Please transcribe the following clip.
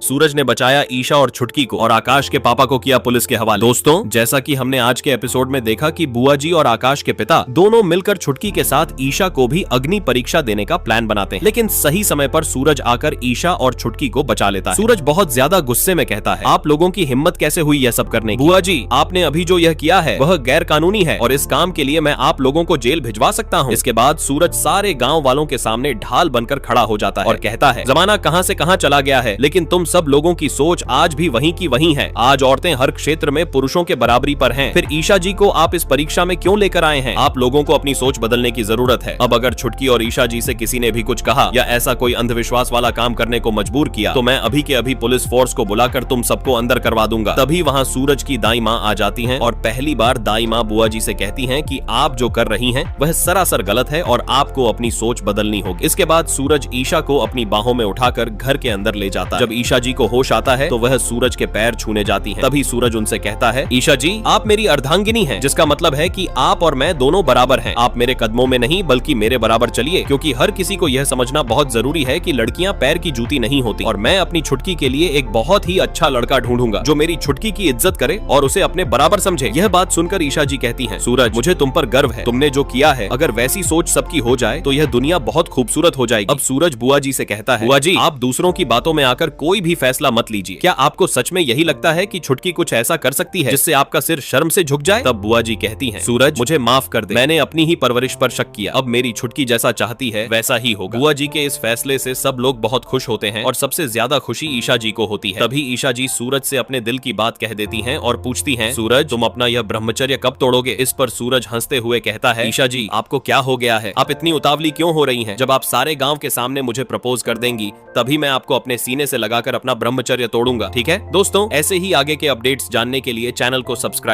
सूरज ने बचाया ईशा और छुटकी को और आकाश के पापा को किया पुलिस के हवाले। दोस्तों, जैसा कि हमने आज के एपिसोड में देखा कि बुआ जी और आकाश के पिता दोनों मिलकर छुटकी के साथ ईशा को भी अग्नि परीक्षा देने का प्लान बनाते हैं, लेकिन सही समय पर सूरज आकर ईशा और छुटकी को बचा लेता है। सूरज बहुत ज्यादा गुस्से में कहता है, आप लोगों की हिम्मत कैसे हुई यह सब करने की? बुआ जी, आपने अभी जो यह किया है वह गैर कानूनी है और इस काम के लिए मैं आप लोगों को जेल भिजवा सकता हूँ। इसके बाद सूरज सारे गाँव वालों के सामने ढाल बनकर खड़ा हो जाता है और कहता है, जमाना कहाँ से कहाँ चला गया है, लेकिन तुम सब लोगों की सोच आज भी वहीं की वहीं है। आज औरतें हर क्षेत्र में पुरुषों के बराबरी पर हैं। फिर ईशा जी को आप इस परीक्षा में क्यों लेकर आए हैं? आप लोगों को अपनी सोच बदलने की जरूरत है। अब अगर छुटकी और ईशा जी से किसी ने भी कुछ कहा या ऐसा कोई अंधविश्वास वाला काम करने को मजबूर किया तो मैं अभी के अभी पुलिस फोर्स को बुलाकर तुम सबको अंदर करवा दूंगा। तभी वहाँ सूरज की दाई माँ आ जाती है और पहली बार दाई माँ बुआ जी से कहती है कि आप जो कर रही हैं वह सरासर गलत है और आपको अपनी सोच बदलनी होगी। इसके बाद सूरज ईशा को अपनी बाहों में उठाकर घर के अंदर ले जाता है। जब ईशा जी को होश आता है तो वह सूरज के पैर छूने जाती हैं। तभी सूरज उनसे कहता है, ईशा जी, आप मेरी अर्धांगिनी हैं, जिसका मतलब है कि आप और मैं दोनों बराबर हैं। आप मेरे कदमों में नहीं बल्कि मेरे बराबर चलिए, क्योंकि हर किसी को यह समझना बहुत जरूरी है कि लड़कियां पैर की जूती नहीं होती और मैं अपनी छुटकी के लिए एक बहुत ही अच्छा लड़का ढूंढूंगा जो मेरी छुटकी की इज्जत करे और उसे अपने बराबर समझे। यह बात सुनकर ईशा जी कहती हैं, सूरज, मुझे तुम पर गर्व है। तुमने जो किया है, अगर वैसी सोच सबकी हो जाए तो यह दुनिया बहुत खूबसूरत हो जाएगी। अब सूरज बुआ जी से कहता है, बुआ जी, आप दूसरों की बातों में आकर कोई भी फैसला मत लीजिए। क्या आपको सच में यही लगता है कि छुटकी कुछ ऐसा कर सकती है जिससे आपका सिर शर्म से झुक जाए? तब बुआ जी कहती हैं, सूरज, मुझे माफ कर दे, मैंने अपनी ही परवरिश पर शक किया। अब मेरी छुटकी जैसा चाहती है वैसा ही होगा। बुआ जी के इस फैसले से सब लोग बहुत खुश होते हैं और सबसे ज्यादा खुशी ईशा जी को होती है। तभी ईशा जी सूरज से अपने दिल की बात कह देती हैं और पूछती हैं, सूरज, तुम अपना यह ब्रह्मचर्य कब तोड़ोगे? इस पर सूरज हंसते हुए कहता है, ईशा जी, आपको क्या हो गया है? आप इतनी उतावली क्यों हो रही हैं? जब आप सारे गांव के सामने मुझे प्रपोज कर देंगी तभी मैं आपको अपने सीने से लगाकर अपना ब्रह्मचर्य तोड़ूंगा, ठीक है? दोस्तों, ऐसे ही आगे के अपडेट्स जानने के लिए चैनल को सब्सक्राइब